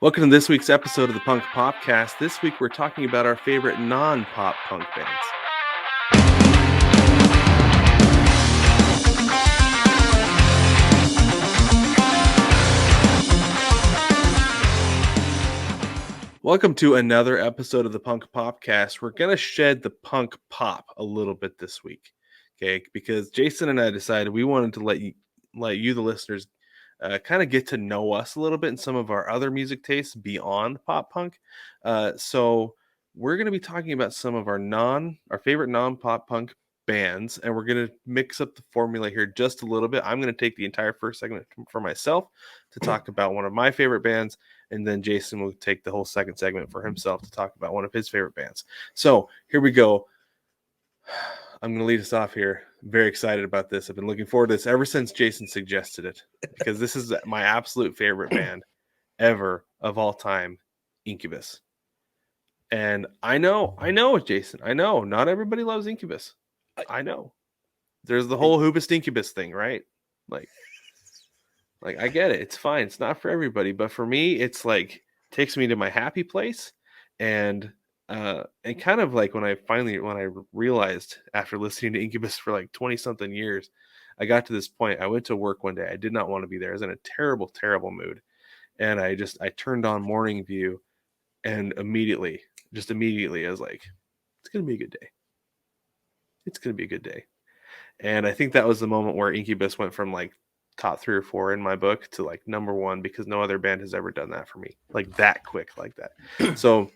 Welcome to this week's episode of the Punk Popcast. This week we're talking about our favorite non-pop punk bands. Welcome to another episode of the Punk Popcast. We're going to shed the punk pop a little bit this week, okay? Because Jason and I decided we wanted to let you the listeners, kind of get to know us a little bit and some of our other music tastes beyond pop punk. So we're going to be talking about some of our favorite non-pop punk bands, and we're going to mix up the formula here just a little bit. I'm going to take the entire first segment for myself to talk about one of my favorite bands, and then Jason will take the whole second segment for himself to talk about one of his favorite bands. So here we go. I'm going to lead us off here. I'm very excited about this. I've been looking forward to this ever since Jason suggested it, because this is my absolute favorite band ever of all time, Incubus. And I know, Jason. I know not everybody loves Incubus. I know. There's the whole Hoobist Incubus thing, right? Like I get it. It's fine. It's not for everybody, but for me, it's like takes me to my happy place, and kind of like when I realized after listening to Incubus for like 20 something years, I got to this point. I went to work one day. I did not want to be there. I was in a terrible, terrible mood, and I turned on Morning View, and immediately, I was like, it's gonna be a good day. It's gonna be a good day. And I think that was the moment where Incubus went from like top 3 or 4 in my book to like number 1, because no other band has ever done that for me, like that quick, like that. So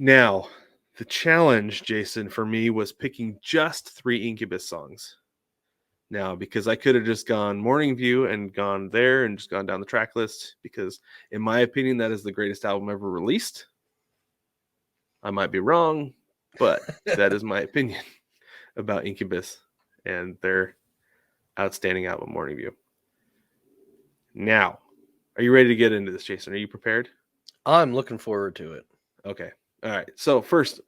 now the challenge, Jason, for me was picking just 3 Incubus songs. Now, because I could have just gone Morning View and gone there and just gone down the track list, because in my opinion, that is the greatest album ever released. I might be wrong, but that is my opinion about Incubus and their outstanding album, Morning View. Now, are you ready to get into this, Jason? Are you prepared? I'm looking forward to it. Okay. All right. So first,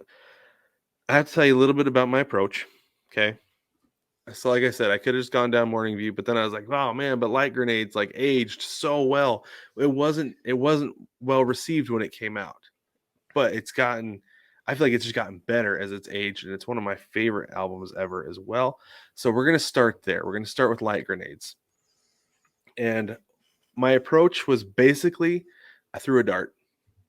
I have to tell you a little bit about my approach. Okay. So like I said, I could have just gone down Morning View, but then I was like, oh man, but Light Grenades like aged so well. It wasn't well received when it came out, but I feel like it's just gotten better as it's aged, and it's one of my favorite albums ever as well. So we're going to start there. We're going to start with Light Grenades. And my approach was basically, I threw a dart.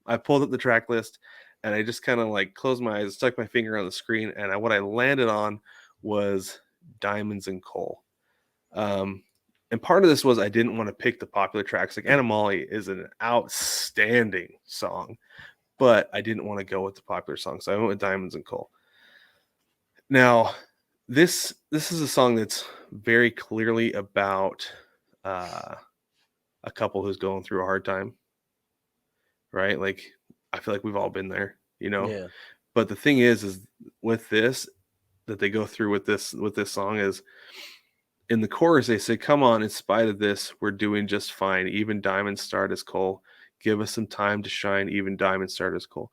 I pulled up the track list, and I just kind of like closed my eyes, stuck my finger on the screen, and what I landed on was Diamonds and Coal. And part of this was I didn't want to pick the popular tracks. Like Animali is an outstanding song, but I didn't want to go with the popular song, so I went with Diamonds and Coal. Now, this is a song that's very clearly about a couple who's going through a hard time, right? Like, I feel like we've all been there, you know. Yeah. But the thing is with this that they go through with this song is, in the chorus they say, "Come on, in spite of this, we're doing just fine. Even diamonds start as coal. Give us some time to shine. Even diamonds start as coal."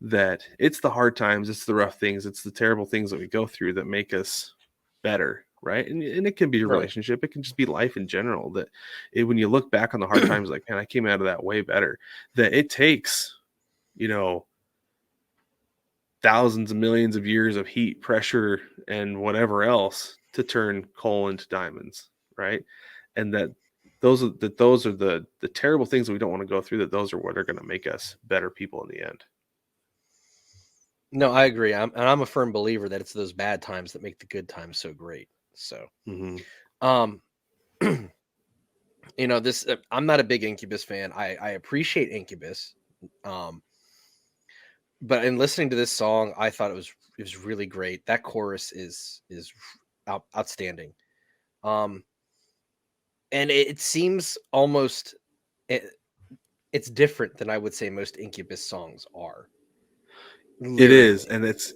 That it's the hard times, it's the rough things, it's the terrible things that we go through that make us better, right? And it can be a relationship, it can just be life in general, that when you look back on the hard times, like, man, I came out of that way better. That it takes, thousands of millions of years of heat, pressure, and whatever else to turn coal into diamonds, right? And that those are the terrible things that we don't want to go through, that those are what are going to make us better people in the end. No, I agree. I'm a firm believer that it's those bad times that make the good times so great. So, this I'm not a big Incubus fan. I appreciate Incubus, but in listening to this song, I thought it was really great. That chorus is outstanding, and it seems almost it's different than I would say most Incubus songs are. It is, and it's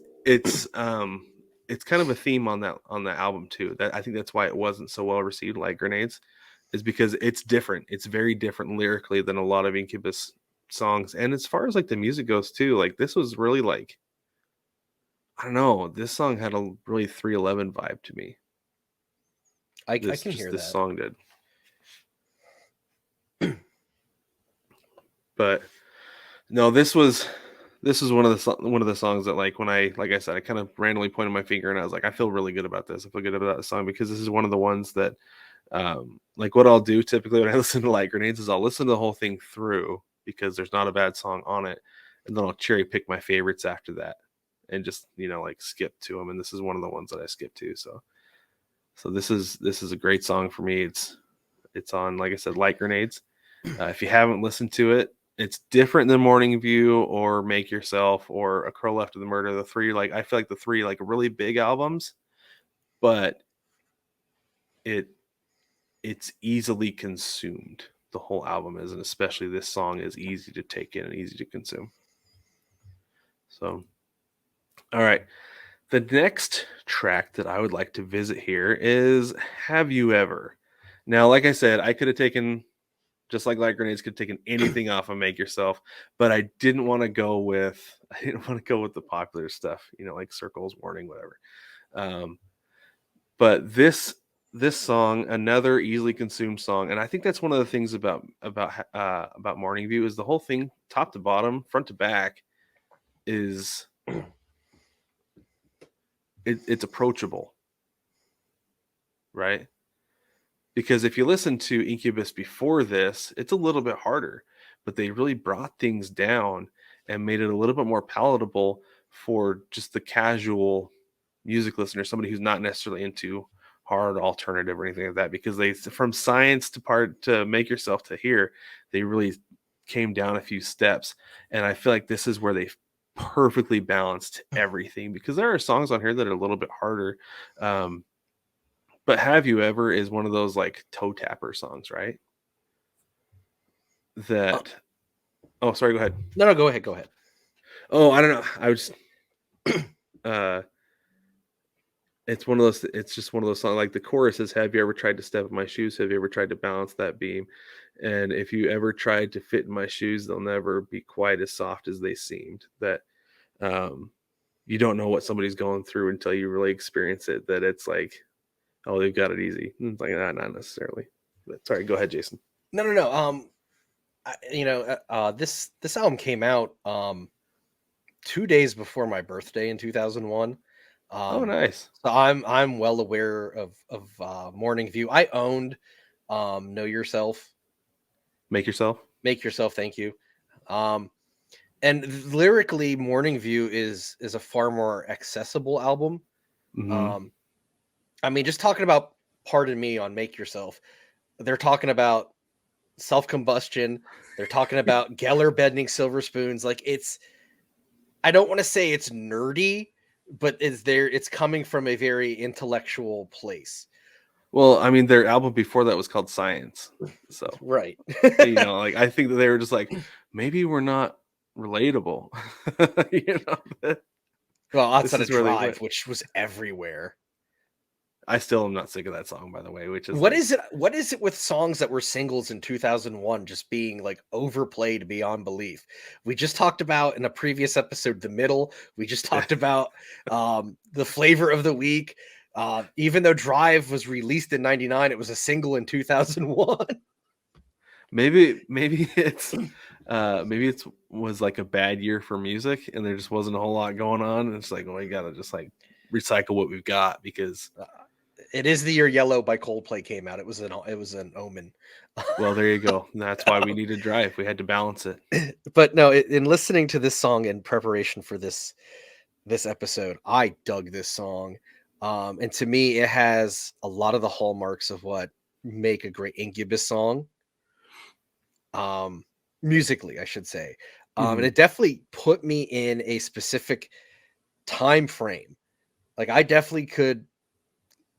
kind of a theme on the album too. That I think that's why it wasn't so well received, like Grenades, is because it's different. It's very different lyrically than a lot of Incubus songs. And as far as like the music goes too, like this was really like, I don't know, this song had a really 311 vibe to me. I can hear this that. song did. But no, this was one of the songs that, like, when like I said, I kind of randomly pointed my finger and I was like, I feel really good about this. I feel good about the song because this is one of the ones that, like, what I'll do typically when I listen to Light Grenades is I'll listen to the whole thing through because there's not a bad song on it, and then I'll cherry pick my favorites after that and just, like, skip to them. And this is one of the ones that I skip to. So this is a great song for me. It's on, like I said, Light Grenades. If you haven't listened to it, it's different than Morning View or Make Yourself or A Crow Left of the Murder. The three, like, I feel like the three, like, really big albums, but it's easily consumed. The whole album is, and especially this song is easy to take in and easy to consume. So, all right. The next track that I would like to visit here is Have You Ever? Now, like I said, I could have taken, just like Light Grenades, could have taken anything off of Make Yourself, but I didn't want to go with the popular stuff, like Circles, Warning, whatever. But this song, another easily consumed song, and I think that's one of the things about Morning View is the whole thing, top to bottom, front to back, is it's approachable, right? Because if you listen to Incubus before this, it's a little bit harder, but they really brought things down and made it a little bit more palatable for just the casual music listener, somebody who's not necessarily into hard alternative or anything like that. Because they, from Science to Make Yourself to here, they really came down a few steps, and I feel like this is where they perfectly balanced everything. Because there are songs on here that are a little bit harder. But Have You Ever is one of those, like, toe tapper songs, right? That oh, sorry, go ahead. No, go ahead. Oh, I don't know. I was it's just one of those songs. Like, the chorus is, have you ever tried to step in my shoes? Have you ever tried to balance that beam? And if you ever tried to fit in my shoes, they'll never be quite as soft as they seemed. That you don't know what somebody's going through until you really experience it. That it's like, oh, they've got it easy. And it's like, not necessarily. But sorry, go ahead, Jason. No. This album came out 2 days before my birthday in 2001. Oh, nice. So I'm well aware of Morning View. I owned Know Yourself. Make Yourself. Thank you. And lyrically, Morning View is a far more accessible album. Mm-hmm. I mean, just talking about Pardon Me on Make Yourself, they're talking about self-combustion. They're talking about Geller bending silver spoons. Like, I don't want to say it's nerdy, but it's coming from a very intellectual place. Well, I mean, their album before that was called Science. So, right. Like, I think that they were just like, maybe we're not relatable. Well, outside of Drive, which was everywhere. I still am not sick of that song, by the way, which is what is it with songs that were singles in 2001 just being, like, overplayed beyond belief? We just talked about in a previous episode The Middle. We just talked about the Flavor of the Week. Even though Drive was released in 99, it was a single in 2001. Maybe it's was like a bad year for music, and there just wasn't a whole lot going on, and it's like, well, you gotta just, like, recycle what we've got, because it is the year Yellow by Coldplay came out. It was an omen. Well, there you go. And that's why we needed Drive. We had to balance it. But no, in listening to this song in preparation for this episode, I dug this song. And to me, it has a lot of the hallmarks of what make a great Incubus song. Musically, I should say. And it definitely put me in a specific time frame. Like, I definitely could.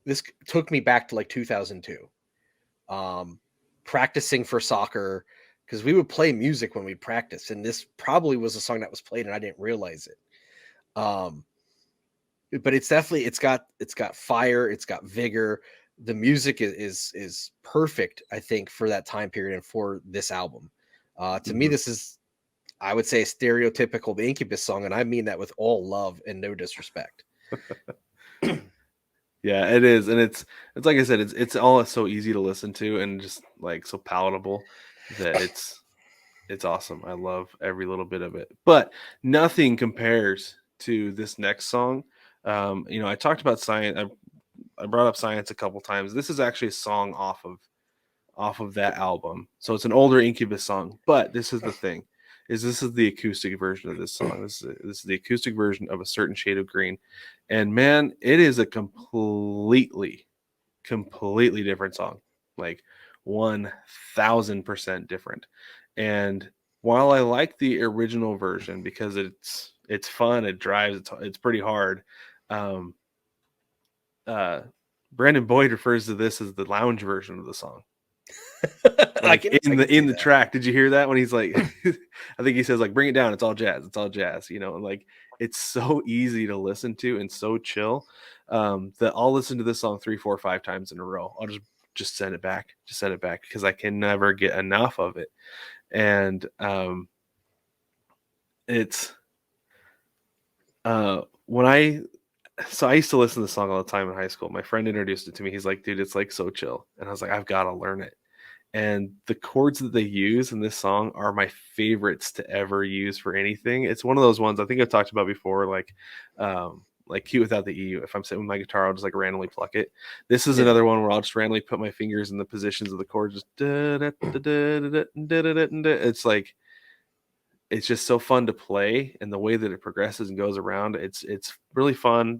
This took me back to, like, 2002. Practicing for soccer, because we would play music when we practiced, and this probably was a song that was played and I didn't realize it. But it's definitely, it's got fire, it's got vigor. The music is perfect, I think, for that time period and for this album. To me, this is, I would say, a stereotypical Incubus song, and I mean that with all love and no disrespect. Yeah, it is, and it's like I said, it's all so easy to listen to and just, like, so palatable that It's awesome. I love every little bit of it. But nothing compares to this next song. I talked about science. I brought up science a couple times. This is actually a song off of that album. So it's an older Incubus song. But this is the thing: this is the acoustic version of this song. This is the acoustic version of A Certain Shade of Green, and man, it is a completely different song, like 1000% different. And while I like the original version because it's fun, it drives, it's pretty hard. um uh Brandon Boyd refers to this as the lounge version of the song, I like can in see the that. track. Did you hear that when he's like I think he says like, bring it down, it's all jazz, and like it's so easy to listen to and so chill, that I'll listen to this song 3 4 5 times in a row. I'll just send it back, because I can never get enough of it. And it's when I used to listen to the song all the time in high school. My friend introduced it to me. He's like, dude, it's like so chill. And I was like, I've got to learn it. And the chords that they use in this song are my favorites to ever use for anything. It's one of those ones I think I've talked about before, like Cute Without the EU. If I'm sitting with my guitar, I'll just like randomly pluck it. This is Yeah. another one where I'll just randomly put my fingers in the positions of the chords. Just it's like, it's just so fun to play, and the way that it progresses and goes around, it's really fun.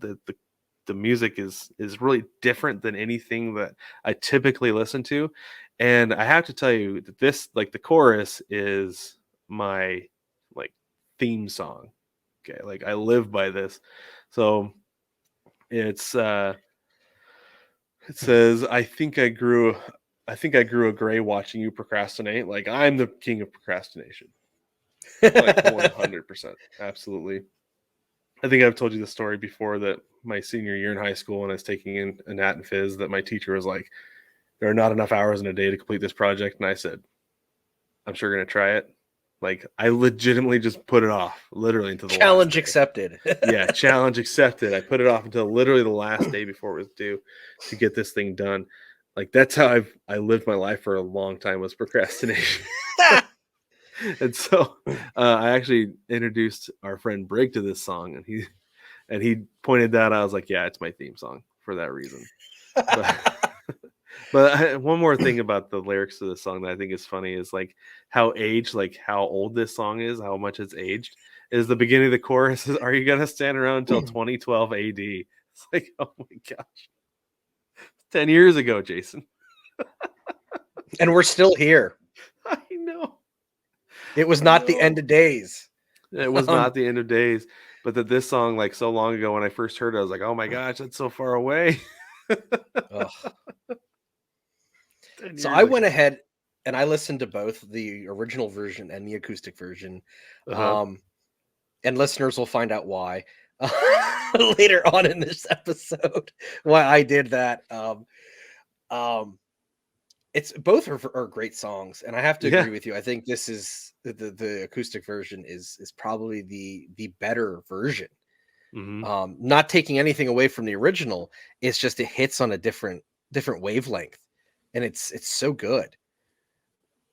The music is really different than anything that I typically listen to. And I have to tell you that this, like, the chorus is my, like, theme song. Okay, like I live by this. So it's it says, I think I grew a gray watching you procrastinate. Like, I'm the king of procrastination. Like 100%. Absolutely. I think I've told you the story before that my senior year in high school, when I was taking in a nat and phys, that my teacher was like, there are not enough hours in a day to complete this project. And I said, I'm sure going to try it. Like, I legitimately just put it off literally until the last Challenge day. accepted. Yeah, challenge accepted. I put it off until literally the last day before it was due to get this thing done. Like, that's how I lived my life for a long time, was procrastination. And so I actually introduced our friend Brig to this song, and he pointed that out. I was like, yeah, it's my theme song for that reason. But one more thing about the lyrics to this song that I think is funny is like how old this song is, how much it's aged. Is the beginning of the chorus is, "Are you gonna stand around until 2012 AD?" It's like, oh my gosh, 10 years ago, Jason. And we're still here. I know. It was I not the know. end of days. It was not the end of days, but that this song, like, so long ago, when I first heard it, I was like, oh my gosh, that's so far away. Ugh. 10 So years I went ago. ahead and I listened to both the original version and the acoustic version. Uh-huh. Um, and listeners will find out why later on in this episode why I did that. Um, it's both are great songs, and I have to Yeah. agree with you. I think this is the acoustic version is probably the better version. Hmm. Not taking anything away from the original, it's just it hits on a different wavelength, and it's so good.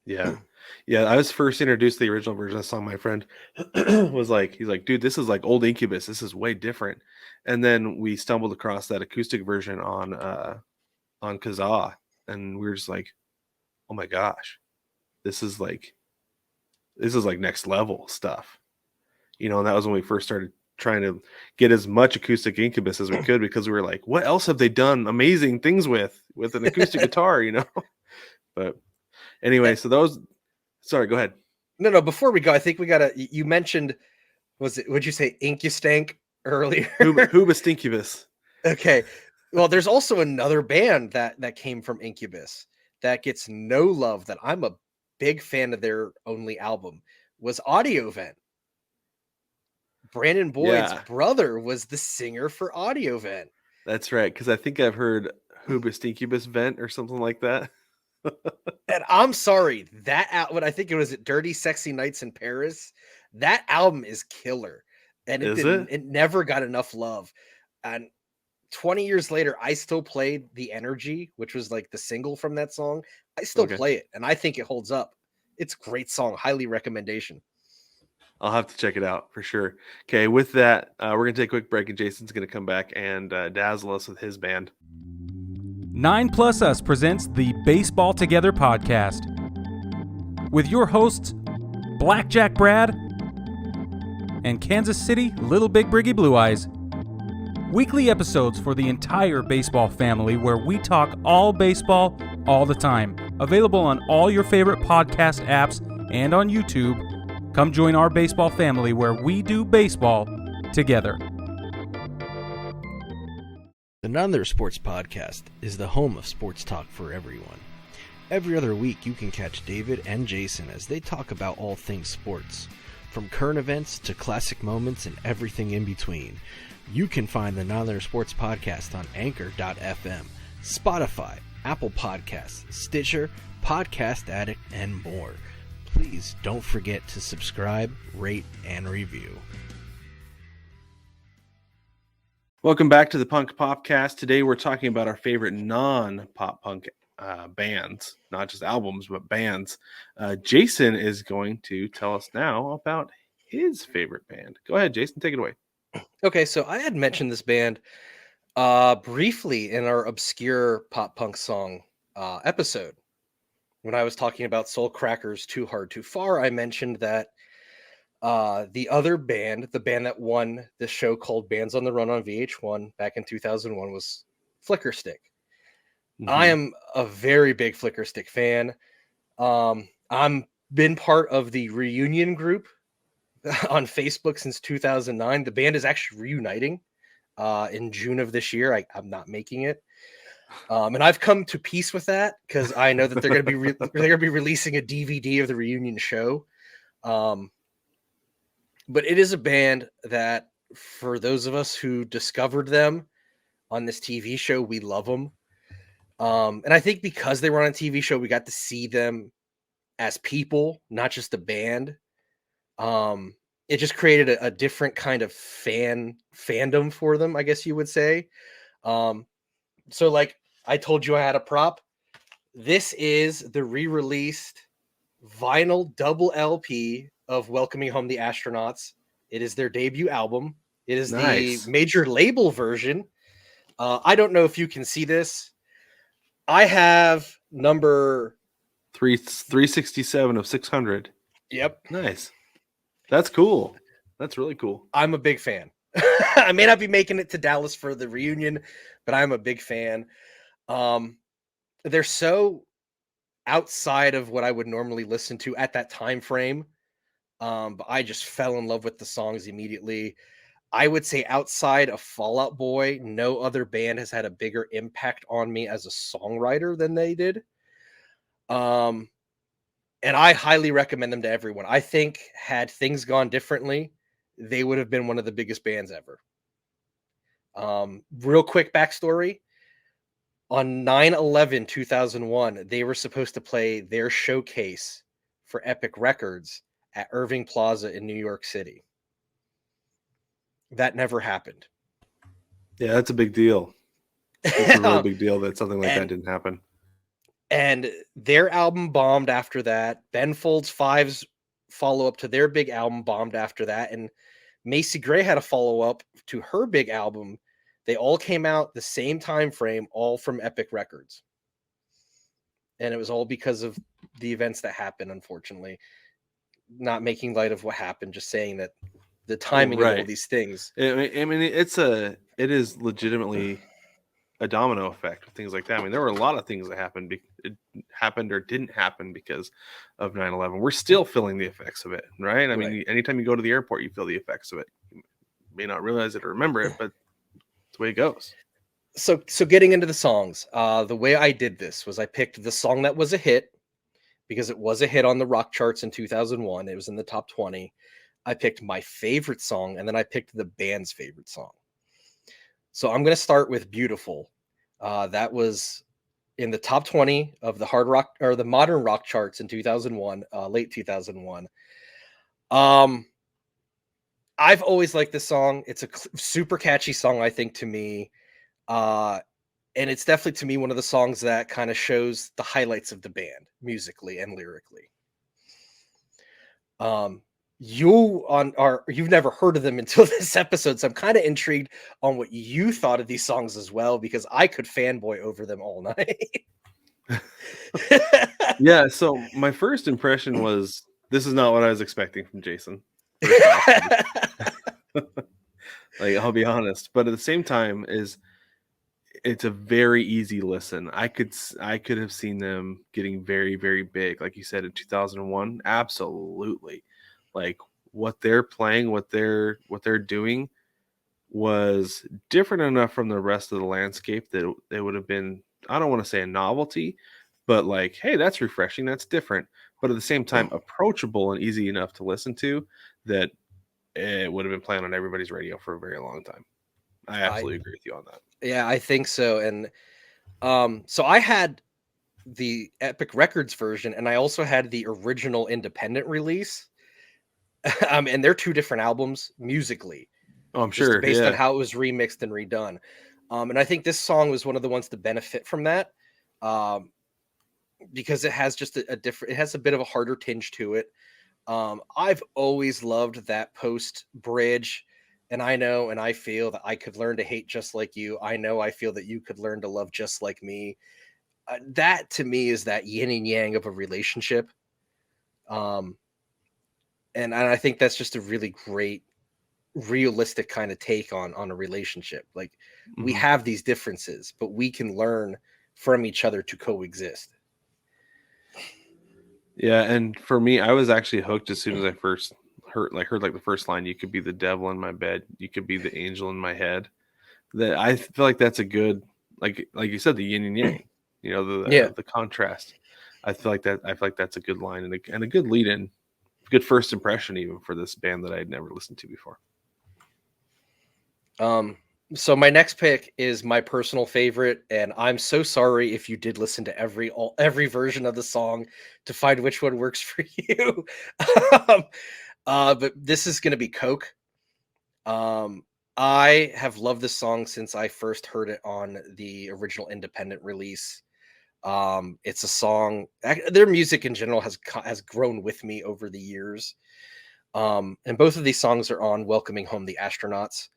Yeah. Yeah. I was first introduced to the original version of the song. My friend was like, he's like, dude, this is like old Incubus. This is way different. And then we stumbled across that acoustic version on Kazaa, and we were just like, oh my gosh, this is like next level stuff. And that was when we first started trying to get as much acoustic Incubus as we could, because we were like, what else have they done amazing things with an acoustic guitar? But anyway, so those, sorry, go ahead. No, before we go, I think we gotta. You mentioned, would you say Incustank earlier? Hubus Incubus. Okay. Well, there's also another band that came from Incubus that gets no love that I'm a big fan of their only album was Audio Vent. Brandon Boyd's Yeah, brother was the singer for Audio Vent. that's right. Because I think I've heard Hubus Incubus Vent or something like that. And I'm sorry, that what I think it was Dirty Sexy Nights in Paris. That album is killer. And Is it? it never got enough love. And 20 years later, I still played The Energy, which was like the single from that song. I still Okay. play it, and I think it holds up It's a great song. Highly recommendation. I'll have to check it out for sure. Okay, with that, we're going to take a quick break, and Jason's going to come back and dazzle us with his band. 9 Plus Us presents the Baseball Together podcast with your hosts, Blackjack Brad and Kansas City Little Big Briggy Blue Eyes. Weekly episodes for the entire baseball family where we talk all baseball all the time. Available on all your favorite podcast apps and on YouTube. Come join our baseball family where we do baseball together. The None Sports Podcast is the home of sports talk for everyone. Every other week you can catch David and Jason as they talk about all things sports, from current events to classic moments and everything in between. You can find the None Sports Podcast on Anchor.fm, Spotify, Apple Podcasts, Stitcher, Podcast Addict, and more. Please don't forget to subscribe, rate, and review. Welcome back to the Punk Popcast. Today we're talking about our favorite non-pop punk bands, not just albums, but bands. Jason is going to tell us now about his favorite band. Go ahead, Jason, take it away. Okay, so I had mentioned this band briefly in our obscure pop punk song episode. When I was talking about Soul Crackers' Too Hard, Too Far, I mentioned that the other band, the band that won this show called Bands on the Run on VH1 back in 2001 was Flickerstick. Mm-hmm. I am a very big Flickerstick fan. I'm been part of the reunion group on Facebook since 2009. The band is actually reuniting in June of this year. I'm not making it. And I've come to peace with that because I know that they're going to be releasing a DVD of the reunion show. But it is a band that, for those of us who discovered them on this TV show, we love them. And I think because they were on a TV show, we got to see them as people, not just a band. It just created a different kind of fandom for them, I guess you would say. So like I told you I had a prop. This is the re-released vinyl double LP of Welcoming Home the Astronauts. It is their debut album. It is Nice. the major label version. I don't know if you can see this. I have number 367 of 600. Yep. Nice. That's cool. That's really cool. I'm a big fan. I may not be making it to Dallas for the reunion, but I'm a big fan. They're so outside of what I would normally listen to at that time frame. But I just fell in love with the songs immediately. I would say outside of Fall Out Boy, no other band has had a bigger impact on me as a songwriter than they did. And I highly recommend them to everyone. I think had things gone differently, they would have been one of the biggest bands ever. Real quick backstory. On 9/11/2001, they were supposed to play their showcase for Epic Records at Irving Plaza in New York City. That never happened. Yeah, that's a big deal. It's a really big deal that something like that didn't happen. And their album bombed after that. Ben Folds 5's follow-up to their big album bombed after that. And Macy Gray had a follow-up to her big album. They all came out the same time frame, all from Epic Records. And it was all because of the events that happened, unfortunately. Not making light of what happened, just saying that the timing of all these things. I mean, it is legitimately a domino effect of things like that. I mean, there were a lot of things that happened. It happened or didn't happen because of 9/11. We're still feeling the effects of it, right? I mean, anytime you go to the airport, you feel the effects of it. You may not realize it or remember it, but it's the way it goes. So getting into the songs, the way I did this was I picked the song that was a hit because it was a hit on the rock charts in 2001. It was in the top 20. I picked my favorite song, and then I picked the band's favorite song. So I'm going to start with Beautiful. That was in the top 20 of the hard rock or the modern rock charts in 2001, late 2001. I've always liked this song. It's a super catchy song, I think, to me. And it's definitely, to me, one of the songs that kind of shows the highlights of the band musically and lyrically. You've never heard of them until this episode, so I'm kind of intrigued on what you thought of these songs as well, because I could fanboy over them all night. Yeah, so my first impression was this is not what I was expecting from Jason. First off, like I'll be honest, but at the same time, it's a very easy listen. I could have seen them getting very, very big, like you said, in 2001. Absolutely, like what they're playing, what they're doing was different enough from the rest of the landscape that it would have been. I don't want to say a novelty, but like, hey, that's refreshing, that's different, but at the same time, approachable and easy enough to listen to that it would have been playing on everybody's radio for a very long time. I absolutely agree with you on that. Yeah, I think so. And so I had the Epic Records version, and I also had the original independent release. And they're two different albums musically. Oh, I'm just sure. based Yeah. on how it was remixed and redone. And I think this song was one of the ones to benefit from that. Because it has just a different, it has a bit of a harder tinge to it. I've always loved that post bridge. And I know, and I feel that I could learn to hate just like you. I know, I feel that you could learn to love just like me. That to me is that yin and yang of a relationship. And I think that's just a really great, realistic kind of take on a relationship. Like we have these differences, but we can learn from each other to coexist. Yeah, and for me, I was actually hooked as soon as I first heard the first line. You could be the devil in my bed, you could be the angel in my head. That I feel like that's a good, like you said, the yin and yang. You know, the contrast. I feel like that's a good line and a good lead in, good first impression even for this band that I had never listened to before. So my next pick is my personal favorite, and I'm so sorry if you did listen to every version of the song to find which one works for you. But this is going to be Coke. I have loved this song since I first heard it on the original independent release. It's a song, their music in general has grown with me over the years. And both of these songs are on Welcoming Home the Astronauts.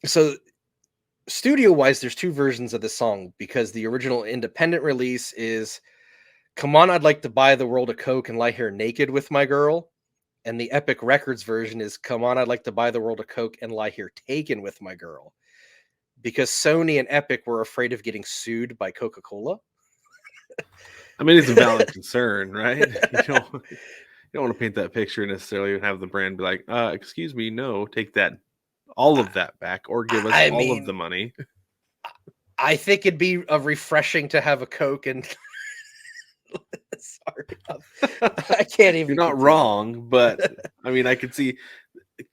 So studio wise, there's two versions of the song, because the original independent release is Come On, I'd Like to Buy the World a Coke and Lie Here Naked with My Girl. And the Epic Records version is Come On, I'd Like to Buy the World a Coke and Lie Here Taken with My Girl. Because Sony and Epic were afraid of getting sued by Coca-Cola. I mean, it's a valid concern, right? You don't want to paint that picture necessarily and have the brand be like, excuse me, no, take all of that back, or give us all of the money. I think it'd be refreshing to have a Coke and sorry, I can't even. You're not wrong, but I mean, I could see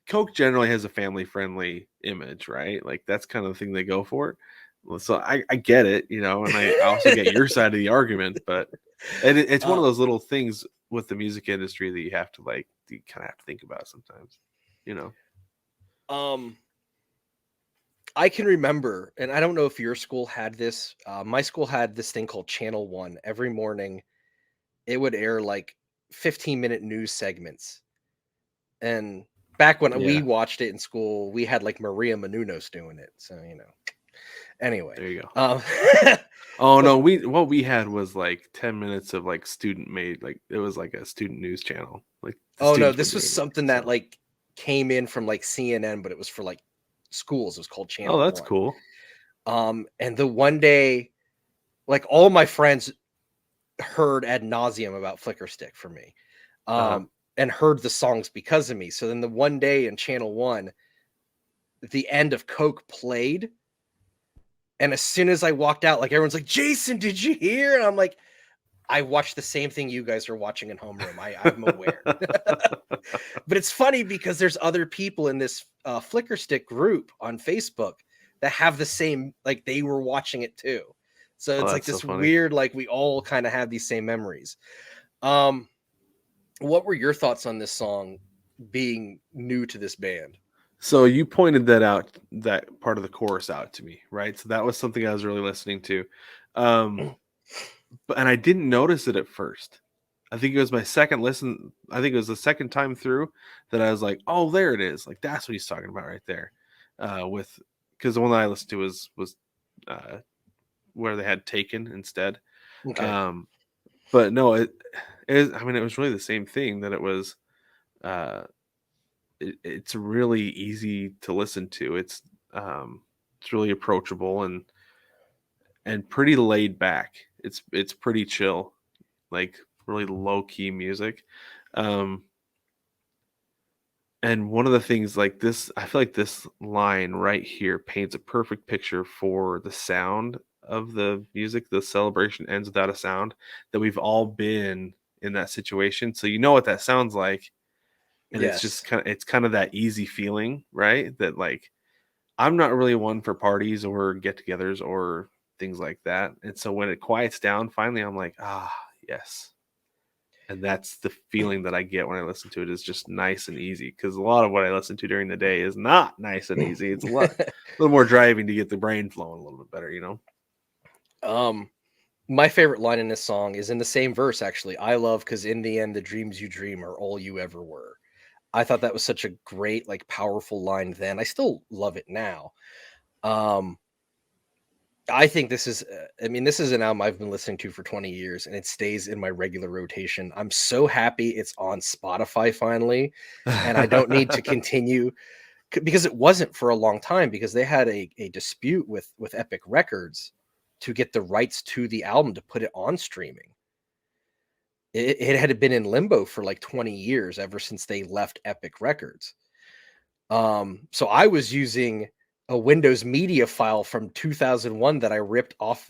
Coke generally has a family-friendly image, right? Like that's kind of the thing they go for. So I get it, and I also get your side of the argument, but it's one of those little things with the music industry that you kind of have to think about sometimes, I can remember, and I don't know if your school had this. My school had this thing called Channel 1. Every morning, it would air like 15-minute news segments. And back when we watched it in school, we had like Maria Menounos doing it. So, anyway. There you go. Oh, no, what we had was like 10 minutes of like student made, like it was like a student news channel. Like this was something that like came in from like CNN, but it was for like schools. It was called Channel 1. Oh, that's cool. And the one day, like all my friends heard ad nauseum about Flickerstick for me, and heard the songs because of me. So then the one day in Channel 1, the end of Coke played. And as soon as I walked out, like everyone's like, Jason, did you hear? And I'm like, I watched the same thing you guys are watching in homeroom. I'm aware. But it's funny because there's other people in this Flickerstick group on Facebook that have the same, like they were watching it too. So it's like this weird, like we all kind of have these same memories. What were your thoughts on this song being new to this band? So you pointed that part of the chorus out to me, right? So that was something I was really listening to. And I didn't notice it at first I think it was my second listen. I think it was the second time through that I was like, "Oh, there it is! Like that's what he's talking about right there." Because the one that I listened to was where they had Taken instead. Okay. But no, it is. I mean, it was really the same thing. That it was. It's really easy to listen to. It's really approachable and pretty laid back. It's pretty chill, like really low key music. Um, and one of the things like this, I feel like this line right here paints a perfect picture for the sound of the music. The celebration ends without a sound. That we've all been in that situation, so you know what that sounds like. And Yes. it's kind of that easy feeling, right? That like I'm not really one for parties or get-togethers or things like that. And so when it quiets down, finally, I'm like, yes. And that's the feeling that I get when I listen to it is just nice and easy. Because a lot of what I listen to during the day is not nice and easy. It's a little more driving to get the brain flowing a little bit better, you know? My favorite line in this song is in the same verse, actually. I love because in the end, the dreams you dream are all you ever were. I thought that was such a great, like, powerful line then. I still love it now. I think this is, this is an album I've been listening to for 20 years and it stays in my regular rotation. I'm so happy it's on Spotify finally, and I don't need to continue because it wasn't for a long time because they had a dispute with Epic Records to get the rights to the album to put it on streaming. It had been in limbo for like 20 years ever since they left Epic Records. So I was using a Windows media file from 2001 that I ripped off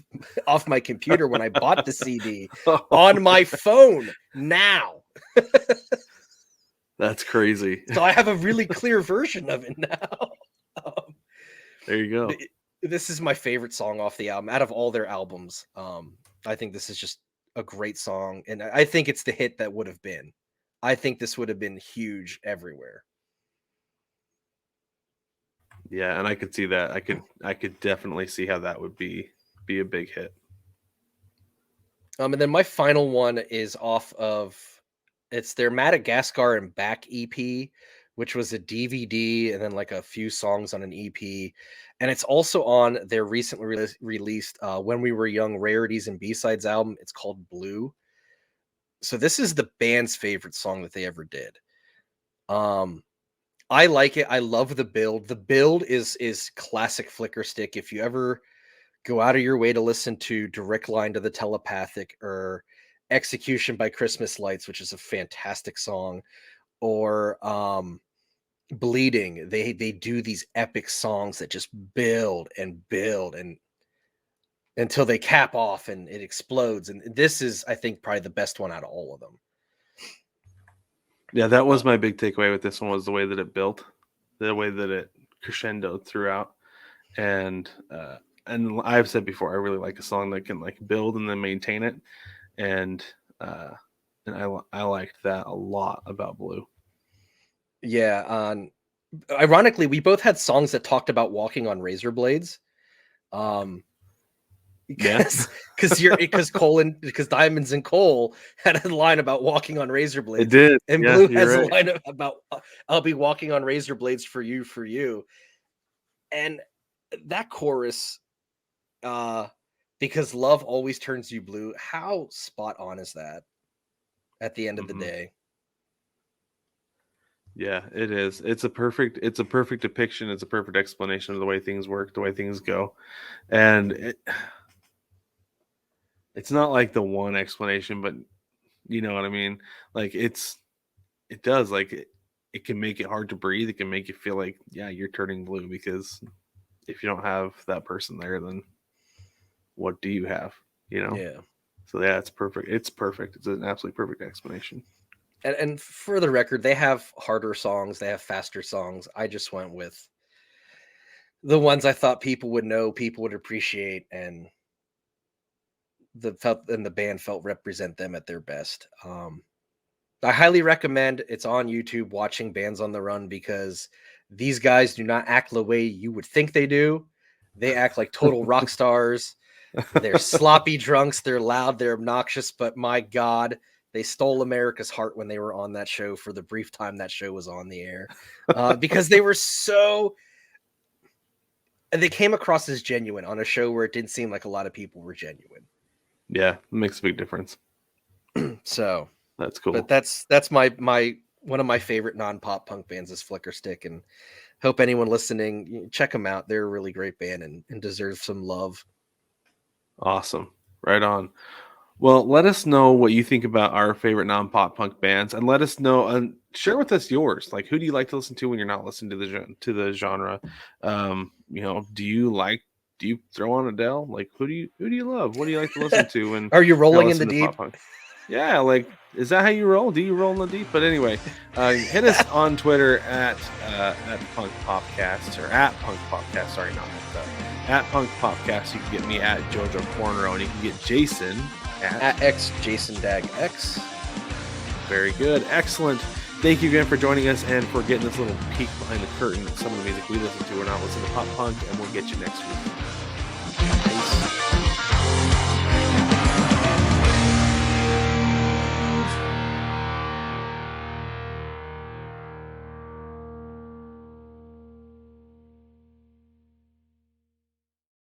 my computer when I bought the CD on my phone now. That's crazy. So I have a really clear version of it now. There you go. This is my favorite song off the album out of all their albums. I think this is just a great song, and I think it's the hit that would have been. I think this would have been huge everywhere. Yeah, and I could see that. I could definitely see how that would be a big hit. And then my final one is off of it's their Madagascar and Back EP, which was a DVD and then like a few songs on an EP. And it's also on their recently released When We Were Young Rarities and B-Sides album. It's called Blue. So this is the band's favorite song that they ever did. I like it. I love the build. The build is classic Flickerstick. If you ever go out of your way to listen to Direct Line to the Telepathic or Execution by Christmas Lights, which is a fantastic song, or Bleeding, they do these epic songs that just build and until they cap off and it explodes. And this is, I think, probably the best one out of all of them. Yeah, that was my big takeaway with this one was the way that it built, the way that it crescendoed throughout. And I've said before, I really like a song that can like build and then maintain it. And I liked that a lot about Blue. Yeah. Ironically, we both had songs that talked about walking on razor blades. Because Diamonds and Coal had a line about walking on razor blades. It did. And yeah, Blue has right. a line about I'll be walking on razor blades for you. And that chorus, because love always turns you blue. How spot on is that at the end of the day? Yeah, it is. It's a perfect depiction. It's a perfect explanation of the way things work, the way things go. And it's not like the one explanation, but you know what I mean? Like it does like it can make it hard to breathe. It can make you feel like, yeah, you're turning blue because if you don't have that person there, then what do you have? You know? Yeah. So yeah, it's perfect. It's perfect. It's an absolutely perfect explanation. And for the record, they have harder songs, they have faster songs. I just went with the ones I thought people would know, people would appreciate, and the band felt represent them at their best. I highly recommend it's on YouTube watching Bands on the Run because these guys do not act the way you would think they do. They act like total rock stars. They're sloppy drunks. They're loud. They're obnoxious. But my God, They stole America's heart when they were on that show for the brief time that show was on the air, because they were so. They came across as genuine on a show where it didn't seem like a lot of people were genuine. Yeah, it makes a big difference. So that's cool. But that's my one of my favorite non-pop punk bands is Flickerstick, and hope anyone listening, check them out. They're a really great band and deserve some love. Awesome. Right on. Well, let us know what you think about our favorite non-pop punk bands, and let us know and share with us yours. Like, who do you like to listen to when you're not listening to the genre? Do you throw on Adele? Like, who do you love? What do you like to listen to? When are you rolling in the deep? Yeah, like, is that how you roll? Do you roll in the deep? But anyway, hit us on Twitter at Punk Popcast, or at Punk Popcast. Sorry, not at Punk Popcast. You can get me at Jojo Cornrow, and you can get Jason at X Jason Dag X. Very good, excellent. Thank you again for joining us and for getting this little peek behind the curtain of some of the music we listen to. We're not listening to pop punk, and we'll get you next week. Peace.